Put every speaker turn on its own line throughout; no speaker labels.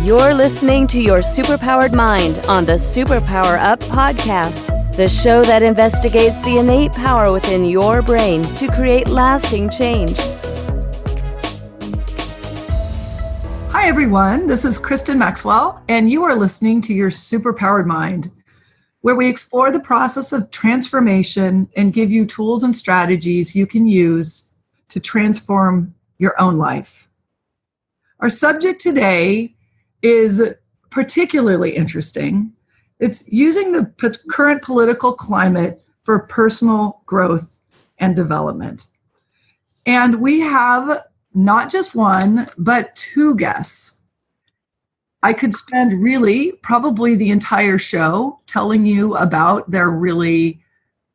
You're listening to Your Superpowered Mind on the Superpower Up podcast, the show that investigates the innate power within your brain to create lasting change.
Hi, everyone. This is Kristen Maxwell, and you are listening to Your Superpowered Mind, where we explore the process of transformation and give you tools and strategies you can use to transform your own life. Our subject today is particularly interesting. It's using the current political climate for personal growth and development. And we have not just one, but two guests. I could spend really probably the entire show telling you about their really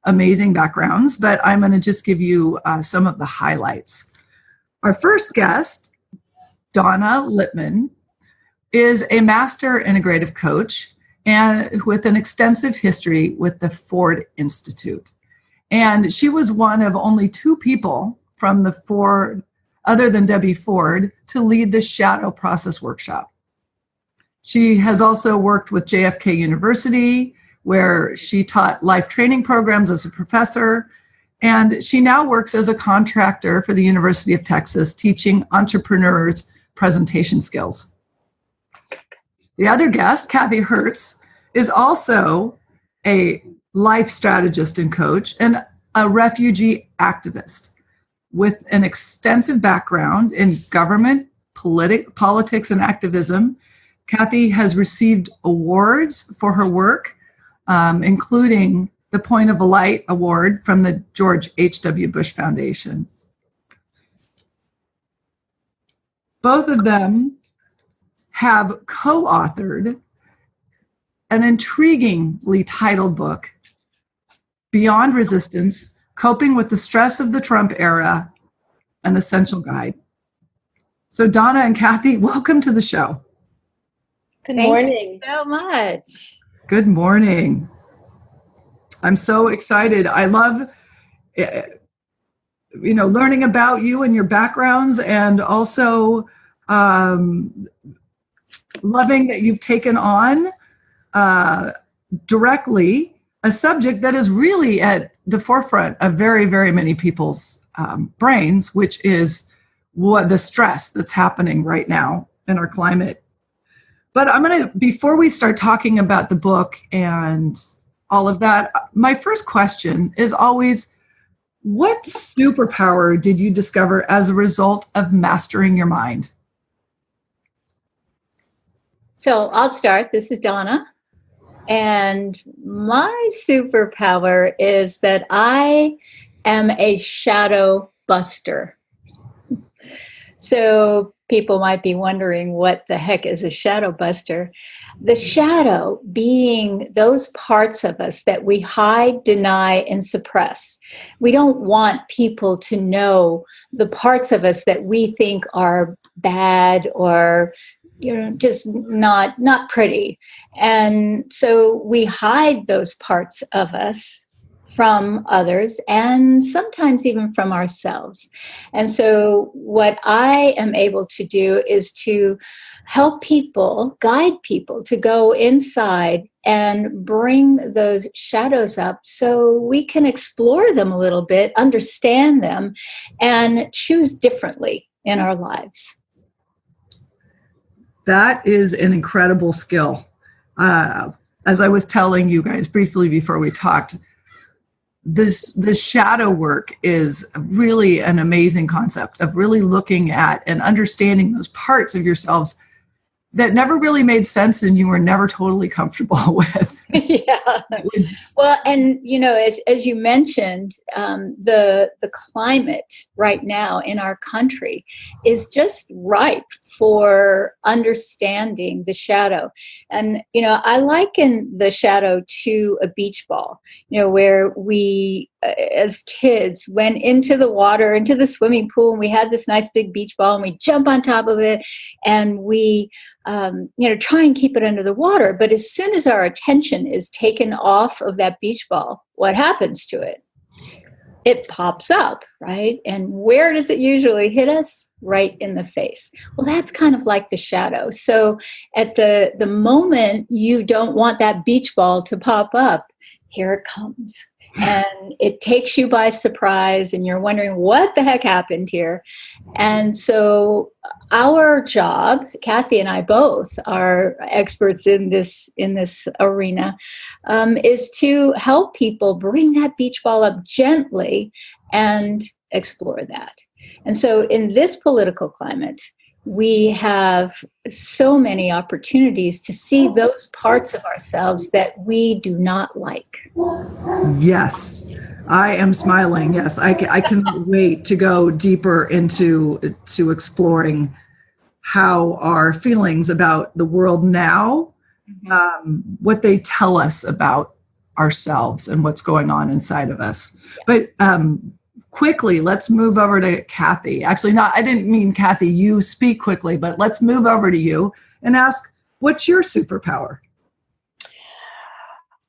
amazing backgrounds, but I'm going to just give you some of the highlights. Our first guest, Donna Littman, is a master integrative coach and with an extensive history with the Ford Institute. And she was one of only two people from the Ford, other than Debbie Ford, to lead the Shadow Process Workshop. She has also worked with JFK University, where she taught life training programs as a professor, and she now works as a contractor for the University of Texas, teaching entrepreneurs presentation skills. The other guest, Kathy Hertz, is also a life strategist and coach and a refugee activist with an extensive background in government, politics, and activism. Kathy has received awards for her work, including the Point of a Light Award from the George H.W. Bush Foundation. Both of them have co-authored an intriguingly titled book, Beyond Resistance, Coping with the Stress of the Trump Era, an Essential Guide. So Donna and Kathy, welcome to the show.
Good morning.
Thank you so much.
Good morning. I'm so excited. I love learning about you and your backgrounds, and also loving that you've taken on directly a subject that is really at the forefront of very, very many people's brains, which is what the stress that's happening right now in our climate. But before we start talking about the book and all of that, my first question is always, what superpower did you discover as a result of mastering your mind?
So I'll start. This is Donna. And my superpower is that I am a shadow buster. So people might be wondering, what the heck is a shadow buster? The shadow being those parts of us that we hide, deny, and suppress. We don't want people to know the parts of us that we think are bad or just not pretty. And so we hide those parts of us from others and sometimes even from ourselves. And so what I am able to do is to help people, guide people to go inside and bring those shadows up so we can explore them a little bit, understand them, and choose differently in our lives.
That is an incredible skill. As I was telling you guys briefly before we talked, this shadow work is really an amazing concept of really looking at and understanding those parts of yourselves that never really made sense and you were never totally comfortable with.
Yeah. Well, and as you mentioned, the climate right now in our country is just ripe for understanding the shadow. And I liken the shadow to a beach ball, where we as kids went into the water, into the swimming pool, and we had this nice big beach ball, and we jump on top of it, and we try and keep it under the water. But as soon as our attention is taken off of that beach ball, what happens to it? It pops up, right? And where does it usually hit us? right in the face. Well, that's kind of like the shadow. So at the moment you don't want that beach ball to pop up, here it comes. And it takes you by surprise and you're wondering what the heck happened here. And so our job, Kathy and I both are experts in this arena, is to help people bring that beach ball up gently and explore that. And so in this political climate, we have so many opportunities to see those parts of ourselves that we do not like.
Yes, I am smiling. Yes, I cannot wait to go deeper into exploring how our feelings about the world now, what they tell us about ourselves and what's going on inside of us. But quickly, let's move over to Kathy. Actually, I didn't mean Kathy, you speak quickly, but let's move over to you and ask, what's your superpower?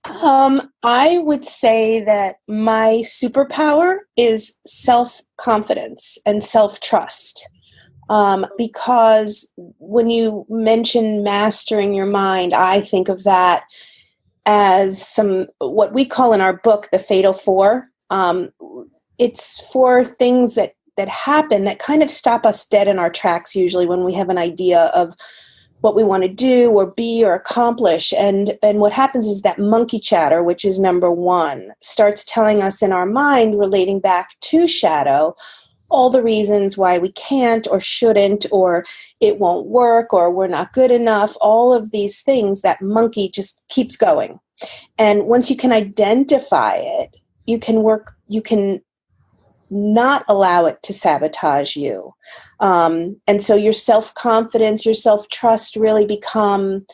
I would say that my superpower is self-confidence and self-trust. Because when you mention mastering your mind, I think of that as what we call in our book, the Fatal Four. It's for things that happen that kind of stop us dead in our tracks, usually when we have an idea of what we want to do or be or accomplish. And what happens is that monkey chatter, which is number one, starts telling us in our mind, relating back to shadow, all the reasons why we can't or shouldn't, or it won't work, or we're not good enough. All of these things, that monkey just keeps going. And once you can identify it, you can not allow it to sabotage you. And so your self-confidence, your self-trust really become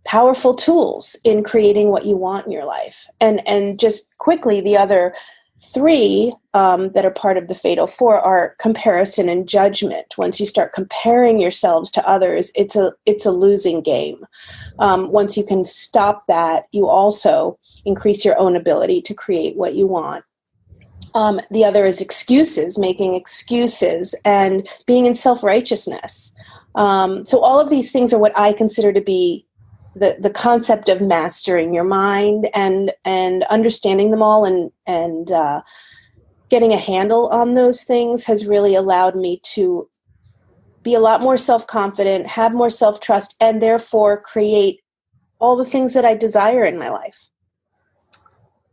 powerful tools in creating what you want in your life. And just quickly, the other three that are part of the Fatal Four are comparison and judgment. Once you start comparing yourselves to others, it's a losing game. Once you can stop that, you also increase your own ability to create what you want. The other is excuses, making excuses, and being in self-righteousness. So all of these things are what I consider to be the concept of mastering your mind and understanding them all and getting a handle on those things has really allowed me to be a lot more self-confident, have more self-trust, and therefore create all the things that I desire in my life.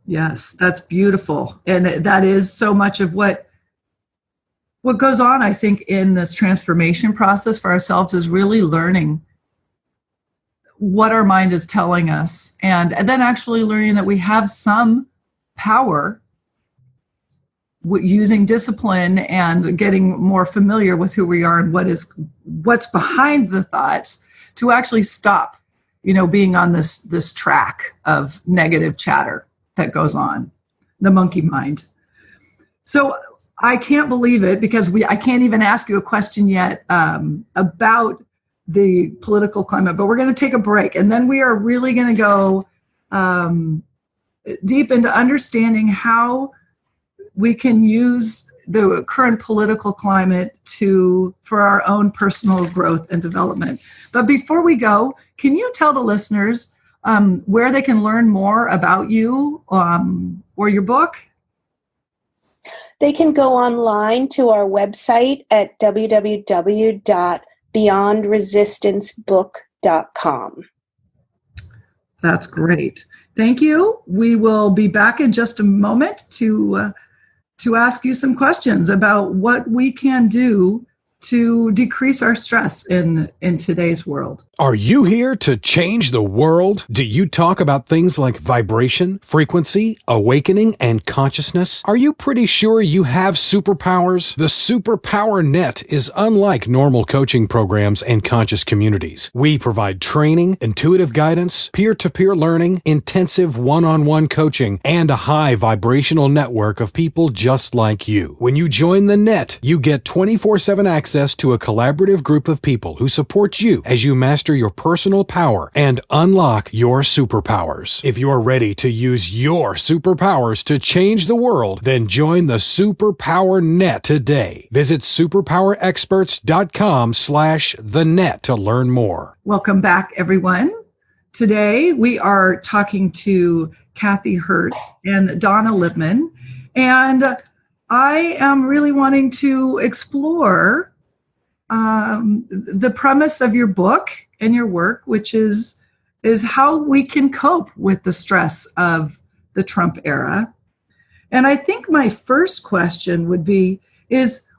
Yes, that's beautiful. And that is so much of what goes on, I think, in this transformation process for ourselves is really learning what our mind is telling us and then actually learning that we have some power using discipline and getting more familiar with who we are and what's behind the thoughts to actually stop, being on this track of negative chatter that goes on, the monkey mind. So I can't believe it because I can't even ask you a question yet about the political climate, but we're going to take a break and then we are really going to go deep into understanding how we can use the current political climate for our own personal growth and development. But before we go, can you tell the listeners where they can learn more about you or your book?
They can go online to our website at www.beyondresistancebook.com.
That's great. Thank you. We will be back in just a moment to ask you some questions about what we can do to decrease our stress in today's world.
Are you here to change the world? Do you talk about things like vibration, frequency, awakening, and consciousness? Are you pretty sure you have superpowers? The Superpower Net is unlike normal coaching programs and conscious communities. We provide training, intuitive guidance, peer-to-peer learning, intensive one-on-one coaching, and a high vibrational network of people just like you. When you join the net, you get 24/7 access to a collaborative group of people who support you as you master master your personal power and unlock your superpowers. If you're ready to use your superpowers to change the world, then join the Superpower Net today. Visit superpowerexperts.com/thenet to learn more.
Welcome back, everyone. Today, we are talking to Kathy Hertz and Donna Lipman, and I am really wanting to explore the premise of your book and your work, which is how we can cope with the stress of the Trump era. And I think my first question would be,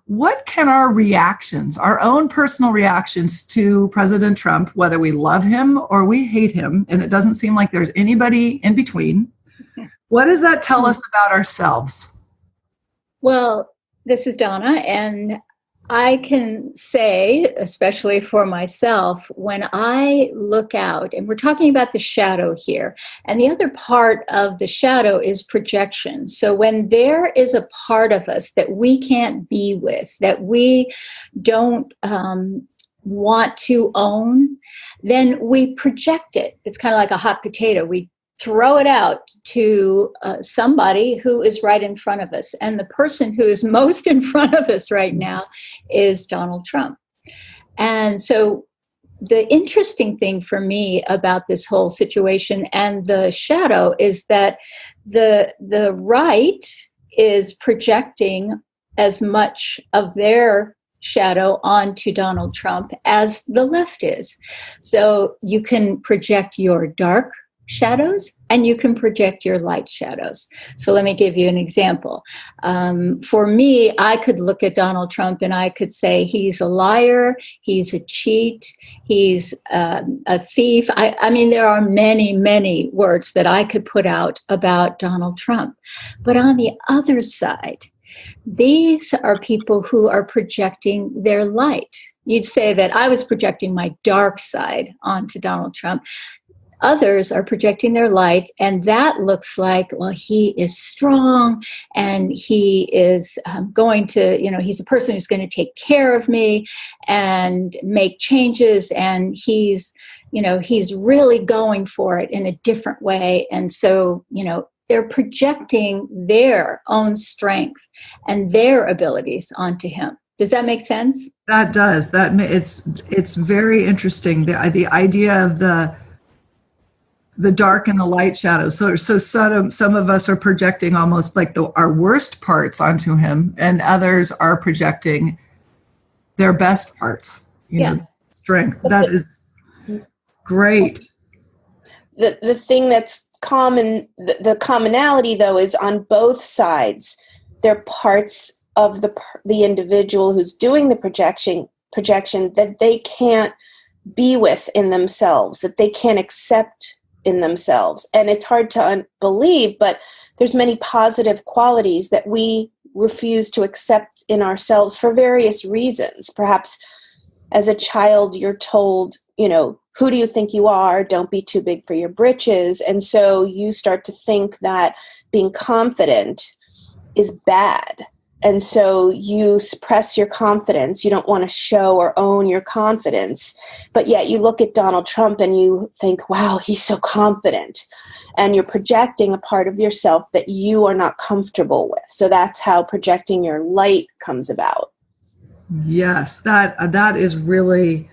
what can our reactions, our own personal reactions to President Trump, whether we love him or we hate him, and it doesn't seem like there's anybody in between, what does that tell us about ourselves?
Well, this is Donna, and I can say, especially for myself, when I look out, and we're talking about the shadow here, and the other part of the shadow is projection. So when there is a part of us that we can't be with, that we don't want to own, then we project it. It's kind of like a hot potato. We throw it out to somebody who is right in front of us. And the person who is most in front of us right now is Donald Trump. And so the interesting thing for me about this whole situation and the shadow is that the right is projecting as much of their shadow onto Donald Trump as the left is. So you can project your dark shadows and you can project your light shadows. So let me give you an example. For me, I could look at Donald Trump and I could say he's a liar, he's a cheat, he's a thief. I mean, there are many, many words that I could put out about Donald Trump. But on the other side, these are people who are projecting their light. You'd say that I was projecting my dark side onto Donald Trump. Others are projecting their light, and that looks like, well, he is strong, and he is going to, he's a person who's going to take care of me and make changes, and he's really going for it in a different way. And so, they're projecting their own strength and their abilities onto him. Does that make sense?
That does. It's very interesting. The idea of the dark and the light shadows. So some of us are projecting almost like our worst parts onto him, and others are projecting their best parts. Strength. That is great.
The thing that's common, the commonality though, is on both sides. They're parts of the individual who's doing the projection that they can't be with in themselves, that they can't accept in themselves. And it's hard to believe, but there's many positive qualities that we refuse to accept in ourselves for various reasons. Perhaps as a child, you're told, who do you think you are? Don't be too big for your britches. And so you start to think that being confident is bad. And so you suppress your confidence. You don't want to show or own your confidence. But yet you look at Donald Trump and you think, wow, he's so confident. And you're projecting a part of yourself that you are not comfortable with. So that's how projecting your light comes about.
Yes, that is really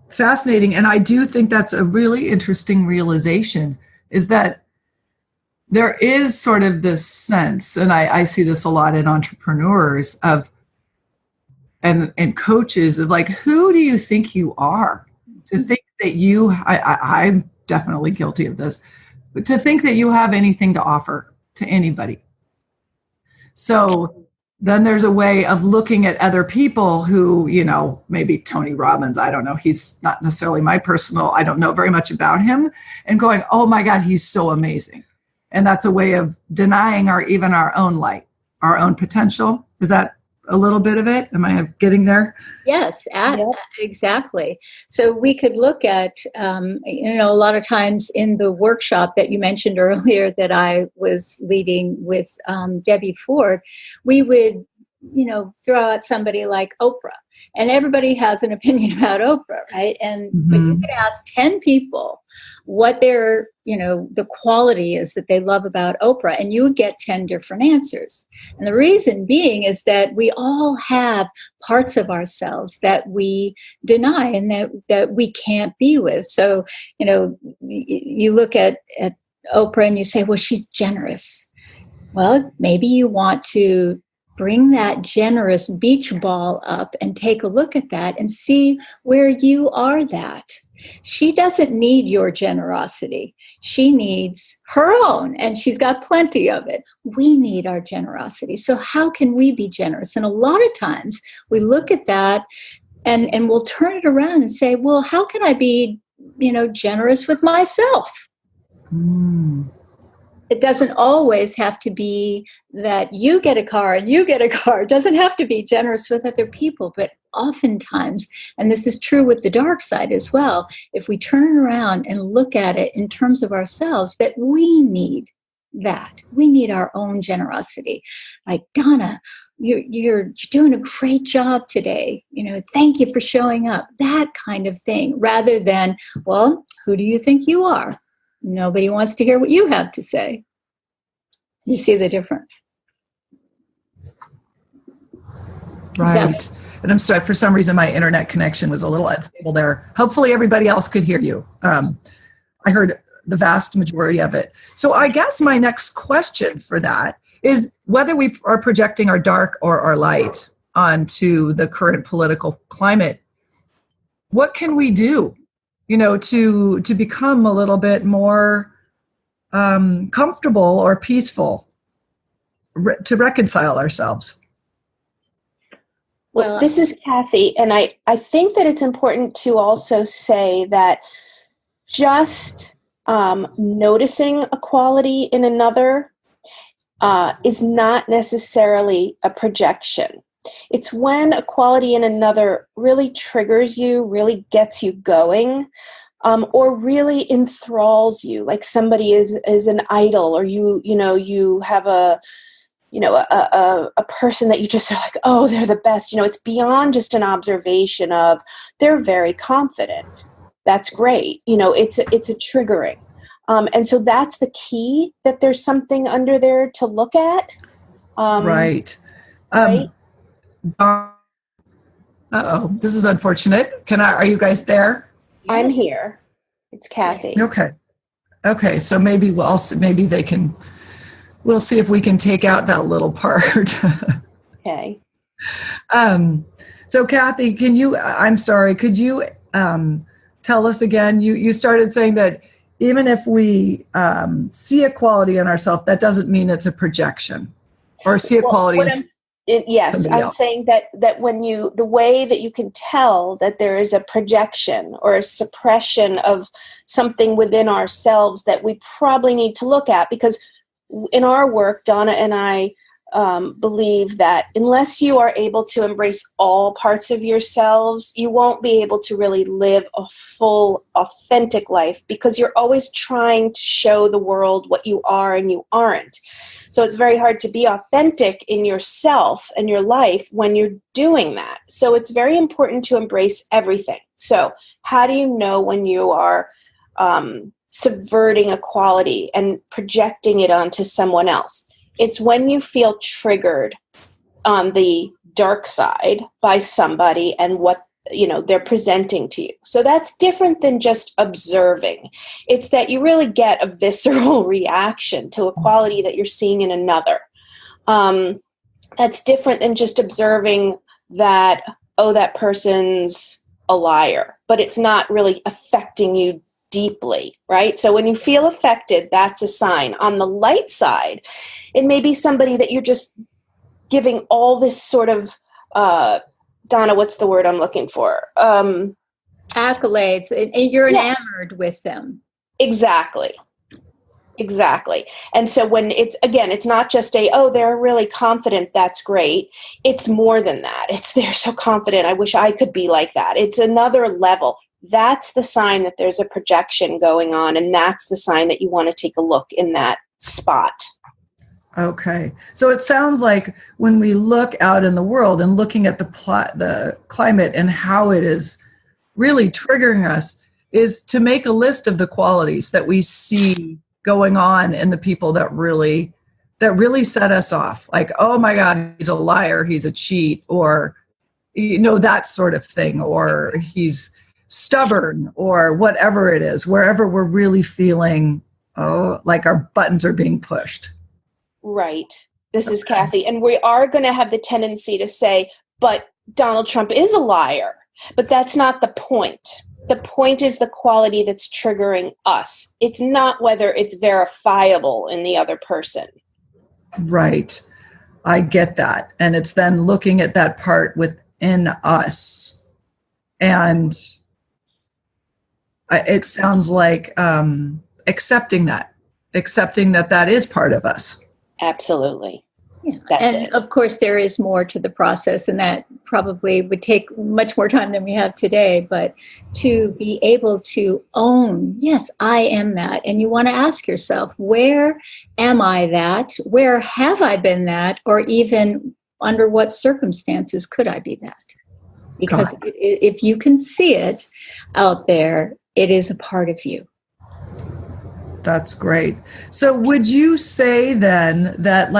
fascinating. And I do think that's a really interesting realization, is that there is sort of this sense, and I see this a lot in entrepreneurs and coaches of like, who do you think you are? To think that I'm definitely guilty of this, but to think that you have anything to offer to anybody. So then there's a way of looking at other people who, maybe Tony Robbins, I don't know, he's not necessarily I don't know very much about him, and going, oh my God, he's so amazing. And that's a way of denying even our own light, our own potential. Is that a little bit of it? Am I getting there?
Yes, exactly. So we could look at, a lot of times in the workshop that you mentioned earlier that I was leading with Debbie Ford, we would throw out somebody like Oprah, and everybody has an opinion about Oprah, right? And but you could ask 10 people what their, the quality is that they love about Oprah, and you would get 10 different answers. And the reason being is that we all have parts of ourselves that we deny and that we can't be with. So, you look at Oprah and you say, well, she's generous. Well, maybe you want to bring that generous beach ball up and take a look at that and see where you are that. She doesn't need your generosity. She needs her own, and she's got plenty of it. We need our generosity. So how can we be generous? And a lot of times we look at that and we'll turn it around and say, well, how can I be, generous with myself? It doesn't always have to be that you get a car and you get a car. It doesn't have to be generous with other people, but oftentimes, and this is true with the dark side as well, if we turn around and look at it in terms of ourselves, that we need that. We need our own generosity. Like, Donna, you're doing a great job today. Thank you for showing up. That kind of thing, rather than, well, who do you think you are? Nobody wants to hear what you have to say. You see the difference?
Right. And I'm sorry, for some reason, my internet connection was a little unstable there. Hopefully everybody else could hear you. I heard the vast majority of it. So I guess my next question for that is whether we are projecting our dark or our light onto the current political climate. What can we do, to become a little bit more comfortable or peaceful, to reconcile ourselves?
Well, this is Kathy, and I think that it's important to also say that just noticing a quality in another is not necessarily a projection. It's when a quality in another really triggers you, really gets you going, or really enthralls you, like somebody is an idol, or you have a person that you just are like, oh, they're the best. It's beyond just an observation of they're very confident. That's great. It's a triggering. And so that's the key, that there's something under there to look at.
Right.
Right.
Uh-oh, this is unfortunate. Are you guys there?
I'm here. It's Kathy.
Okay. So maybe we'll see if we can take out that little part.
Okay.
So Kathy, could you tell us again, you started saying that even if we see a quality in ourselves, that doesn't mean it's a projection, or see a quality
Yes, I'm saying that when the way that you can tell that there is a projection or a suppression of something within ourselves that we probably need to look at, because in our work, Donna and I believe that unless you are able to embrace all parts of yourselves, you won't be able to really live a full, authentic life, because you're always trying to show the world what you are and you aren't. So it's very hard to be authentic in yourself and your life when you're doing that. So it's very important to embrace everything. So how do you know when you are subverting a quality and projecting it onto someone else? It's when you feel triggered on the dark side by somebody and what they're presenting to you. So that's different than just observing. It's that you really get a visceral reaction to a quality that you're seeing in another. That's different than just observing that, oh, that person's a liar, but it's not really affecting you deeply, right? So when you feel affected, that's a sign. On the light side, it may be somebody that you're just giving all this sort of Donna, what's the word I'm looking for?
Accolades, and you're enamored with them.
Exactly. And so when it's not just they're really confident, that's great. It's more than that. They're so confident, I wish I could be like that. It's another level. That's the sign that there's a projection going on, and that's the sign that you want to take a look in that spot.
Okay. So it sounds like when we look out in the world and looking at the climate and how it is really triggering us, is to make a list of the qualities that we see going on in the people that really set us off. Like, oh my God, he's a liar, he's a cheat, or that sort of thing, or he's stubborn, or whatever it is, wherever we're really feeling, like our buttons are being pushed.
Right. This is Kathy. And we are going to have the tendency to say, but Donald Trump is a liar. But that's not the point. The point is the quality that's triggering us. It's not whether it's verifiable in the other person. Right.
I get that. And it's then looking at that part within us. And it sounds like accepting that is part of us.
Absolutely.
Yeah. And of course, there is more to the process, and that probably would take much more time than we have today. But to be able to own, yes, I am that. And you want to ask yourself, where am I that? Where have I been that? Or even under what circumstances could I be that? Because if you can see it out there, it is a part of you.
That's great. So would you say then that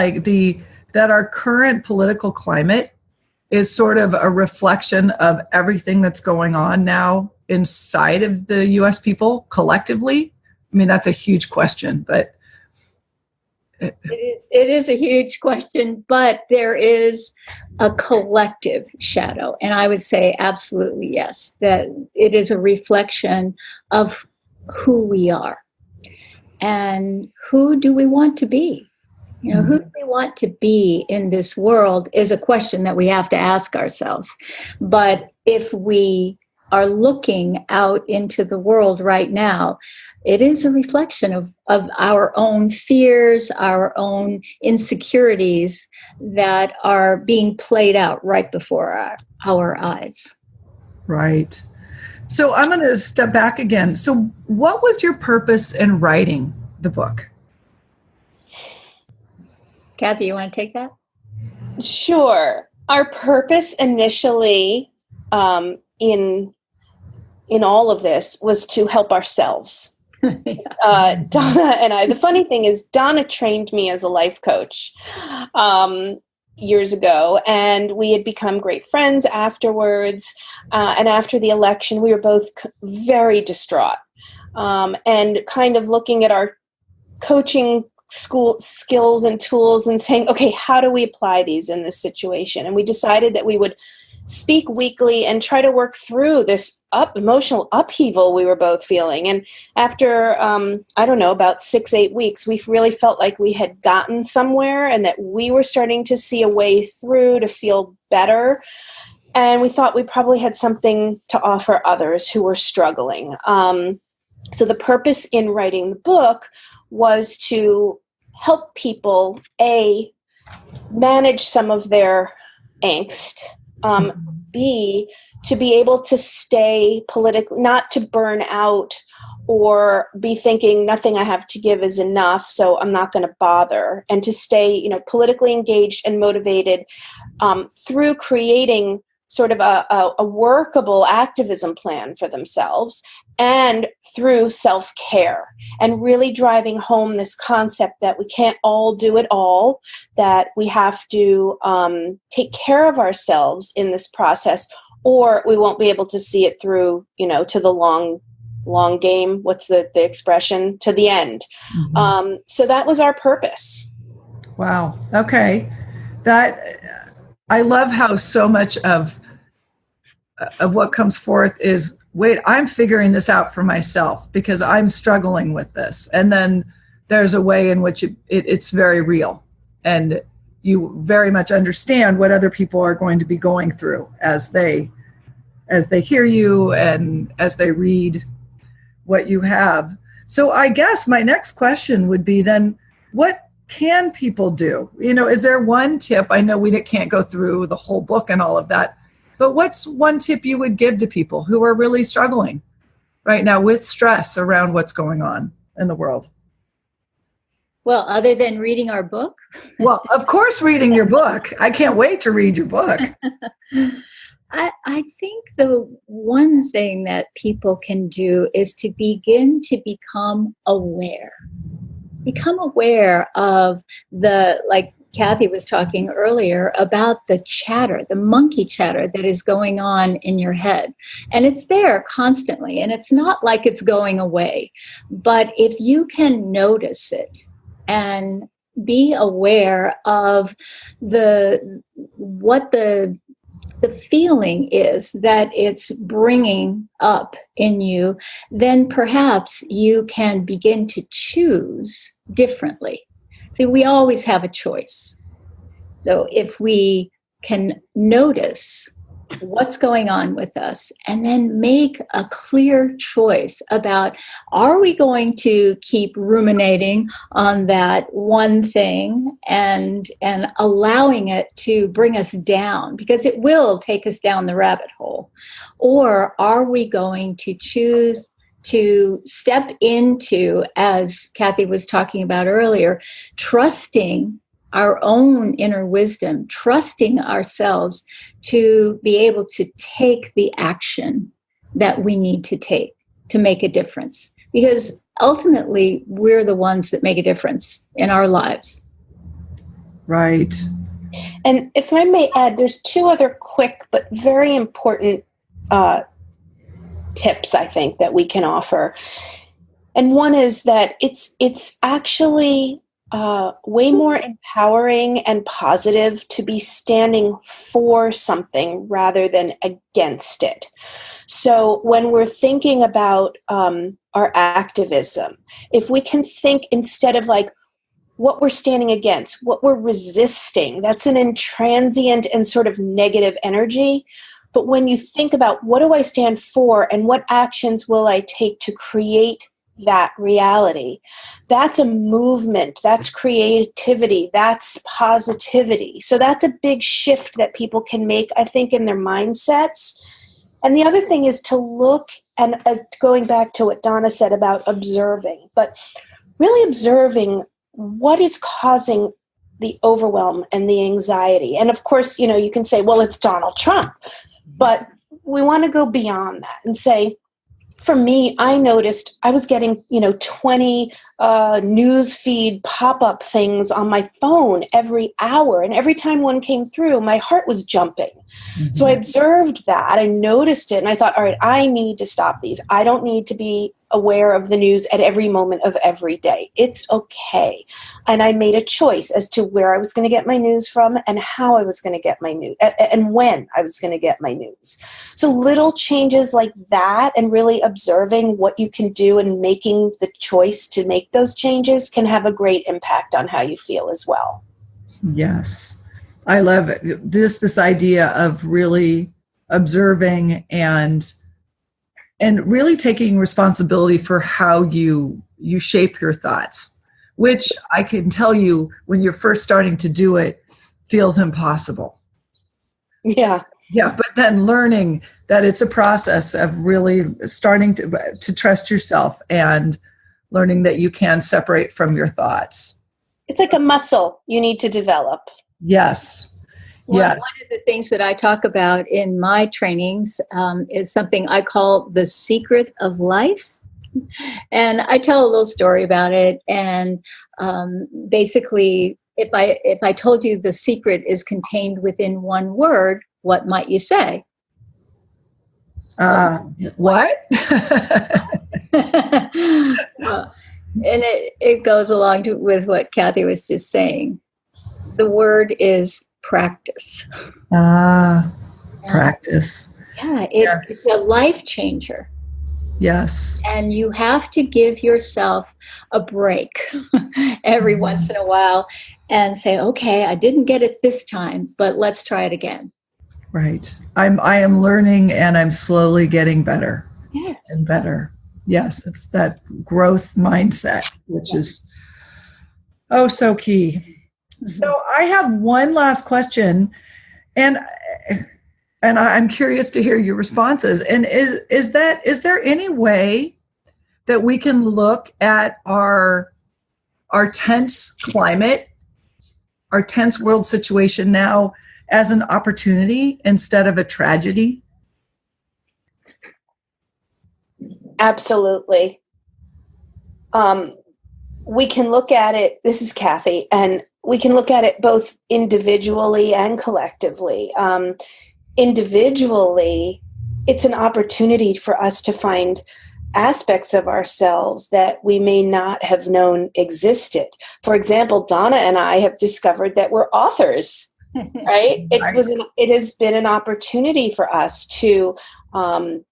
that our current political climate is sort of a reflection of everything that's going on now inside of the U.S. people collectively? I mean, that's a huge question, but
it is a huge question, but there is a collective shadow. And I would say absolutely yes, that it is a reflection of who we are. And who do we want to be? Who do we want to be in this world is a question that we have to ask ourselves. But if we are looking out into the world right now, it is a reflection of our own fears, our own insecurities that are being played out right before our eyes.
Right. So I'm going to step back again. So what was your purpose in writing the book?
Kathy, you want to take that?
Sure. Our purpose initially in all of this was to help ourselves. Donna and I, the funny thing is Donna trained me as a life coach years ago, and we had become great friends afterwards. And after the election, we were both very distraught and kind of looking at our coaching school skills and tools and saying, okay, how do we apply these in this situation? And we decided that we would speak weekly and try to work through this emotional upheaval we were both feeling. And after, about 6-8 weeks, we really felt like we had gotten somewhere and that we were starting to see a way through to feel better. And we thought we probably had something to offer others who were struggling. So the purpose in writing the book was to help people, manage some of their angst, B, to be able to stay politically, not to burn out or be thinking nothing I have to give is enough, so I'm not going to bother, and to stay, politically engaged and motivated through creating sort of a workable activism plan for themselves, and through self-care, and really driving home this concept that we can't all do it all, that we have to take care of ourselves in this process, or we won't be able to see it through, to the long game. What's the expression? To the end. Mm-hmm. So that was our purpose.
Wow. Okay. I love how so much of what comes forth is, wait, I'm figuring this out for myself because I'm struggling with this. And then there's a way in which it's very real. And you very much understand what other people are going to be going through as they hear you and as they read what you have. So I guess my next question would be then, what can people do? Is there one tip? I know we can't go through the whole book and all of that, but what's one tip you would give to people who are really struggling right now with stress around what's going on in the world?
Well, other than reading our book?
Well, of course, reading your book. I can't wait to read your book.
I think the one thing that people can do is to begin to become aware. Become aware of like Kathy was talking earlier about the chatter, the monkey chatter that is going on in your head. And it's there constantly, and it's not like it's going away. But if you can notice it and be aware of what the feeling is that it's bringing up in you, then perhaps you can begin to choose differently. See, we always have a choice. So if we can notice what's going on with us and then make a clear choice about, are we going to keep ruminating on that one thing and allowing it to bring us down, because it will take us down the rabbit hole, or are we going to choose to step into, as Kathy was talking about earlier, trusting our own inner wisdom, trusting ourselves to be able to take the action that we need to take to make a difference. Because ultimately, we're the ones that make a difference in our lives.
Right.
And if I may add, there's two other quick but very important tips, I think, that we can offer. And one is that it's actually way more empowering and positive to be standing for something rather than against it. So when we're thinking about our activism, if we can think instead of like what we're standing against, what we're resisting, that's an intransient and sort of negative energy. But when you think about what do I stand for and what actions will I take to create that reality, that's a movement, that's creativity, that's positivity. So that's a big shift that people can make, I think, in their mindsets. And the other thing is to look, and as going back to what Donna said about observing, but really observing what is causing the overwhelm and the anxiety. And of course, you can say, well, it's Donald Trump, but we want to go beyond that and say, for me, I noticed I was getting, 20 news feed pop-up things on my phone every hour. And every time one came through, my heart was jumping. Mm-hmm. So I observed that. I noticed it. And I thought, all right, I need to stop these. I don't need to be aware of the news at every moment of every day. It's okay. And I made a choice as to where I was going to get my news from and how I was going to get my news and when I was going to get my news. So little changes like that and really observing what you can do and making the choice to make those changes can have a great impact on how you feel as well.
Yes. I love it. This idea of really observing and really taking responsibility for how you shape your thoughts, which I can tell you when you're first starting to do it feels impossible.
Yeah.
Yeah, but then learning that it's a process of really starting to trust yourself and learning that you can separate from your thoughts.
It's like a muscle you need to develop.
Yes.
One of the things that I talk about in my trainings is something I call the secret of life. And I tell a little story about it. And basically, if I told you the secret is contained within one word, what might you say?
What?
And it goes along with what Kathy was just saying. The word is practice.
Practice.
Yeah, it's a life changer.
Yes.
And you have to give yourself a break every once in a while and say, okay, I didn't get it this time, but let's try it again.
Right. I am learning and I'm slowly getting better.
Yes.
And better. Yes. It's that growth mindset, which is so key. Mm-hmm. So I have one last question, and I'm curious to hear your responses. And is there any way that we can look at our our tense climate, our tense world situation now as an opportunity instead of a tragedy?
Absolutely. We can look at it, this is Kathy, and we can look at it both individually and collectively. Individually, it's an opportunity for us to find aspects of ourselves that we may not have known existed. For example, Donna and I have discovered that we're authors, right? It has been an opportunity for us to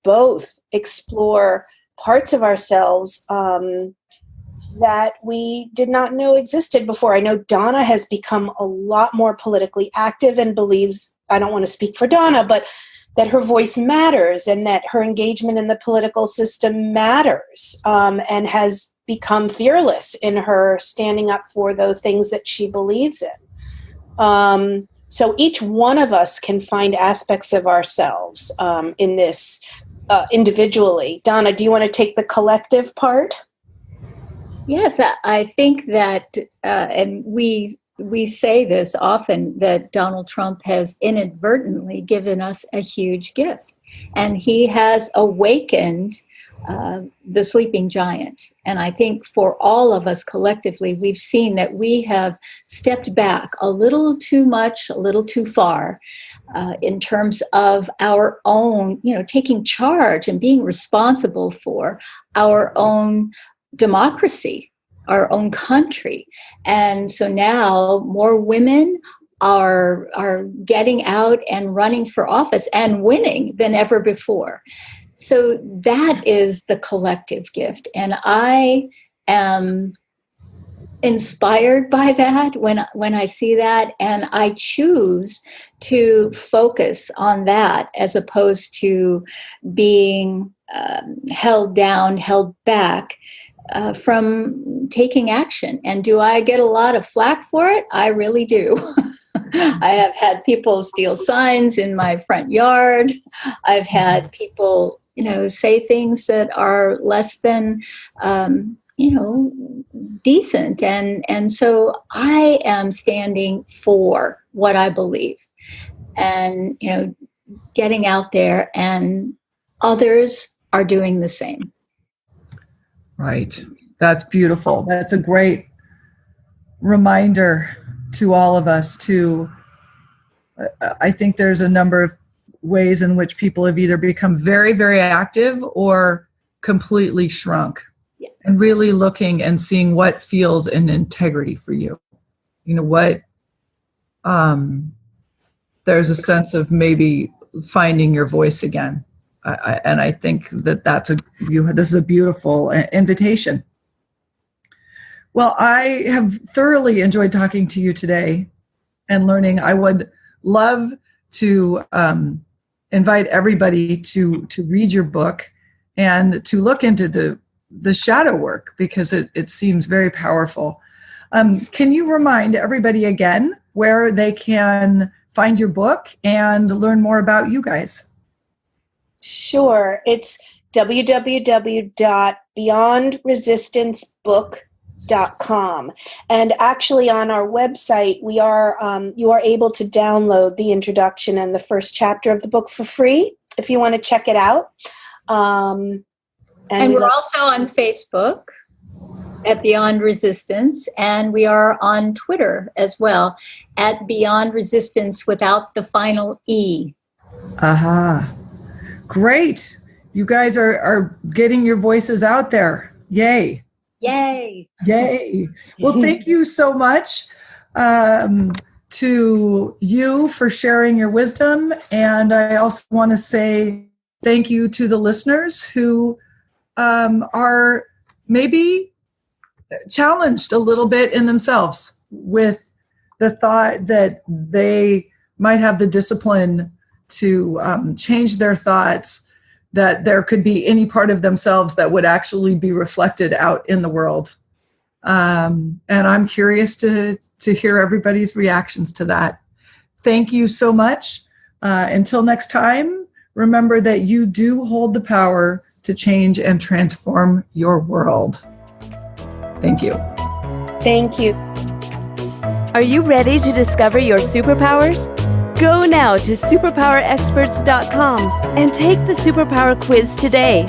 both explore parts of ourselves that we did not know existed before. I know Donna has become a lot more politically active and believes, I don't want to speak for Donna, but that her voice matters and that her engagement in the political system matters, and has become fearless in her standing up for the things that she believes in. So each one of us can find aspects of ourselves in this individually. Donna, do you want to take the collective part?
Yes, I think that, and we say this often, that Donald Trump has inadvertently given us a huge gift, and he has awakened the sleeping giant. And I think for all of us collectively, we've seen that we have stepped back a little too much, a little too far in terms of our own, taking charge and being responsible for our own democracy, our own country. And so now more women are getting out and running for office and winning than ever before. So that is the collective gift. And I am inspired by that when I see that, and I choose to focus on that as opposed to being held down, held back from taking action. And do I get a lot of flack for it? I really do. I have had people steal signs in my front yard. I've had people, say things that are less than, decent. And so I am standing for what I believe and, getting out there, and others are doing the same.
Right. That's beautiful. That's a great reminder to all of us I think there's a number of ways in which people have either become very, very active or completely shrunk.
Yes.
And really looking and seeing what feels an integrity for you. What, there's a sense of maybe finding your voice again. And I think this is a beautiful invitation. Well, I have thoroughly enjoyed talking to you today and learning. I would love to invite everybody to read your book and to look into the shadow work, because it seems very powerful. Can you remind everybody again where they can find your book and learn more about you guys?
Sure. It's www.beyondresistancebook.com. And actually on our website, you are able to download the introduction and the first chapter of the book for free if you want to check it out. And
we're also on Facebook at Beyond Resistance, and we are on Twitter as well at Beyond Resistance without the final E.
Aha. Great. You guys are getting your voices out there. Yay.
Yay.
Yay. Well, thank you so much to you for sharing your wisdom. And I also want to say thank you to the listeners who are maybe challenged a little bit in themselves with the thought that they might have the discipline to change their thoughts, that there could be any part of themselves that would actually be reflected out in the world. And I'm curious to hear everybody's reactions to that. Thank you so much. Until next time, remember that you do hold the power to change and transform your world. Thank you.
Thank you.
Are you ready to discover your superpowers? Go now to superpowerexperts.com and take the superpower quiz today.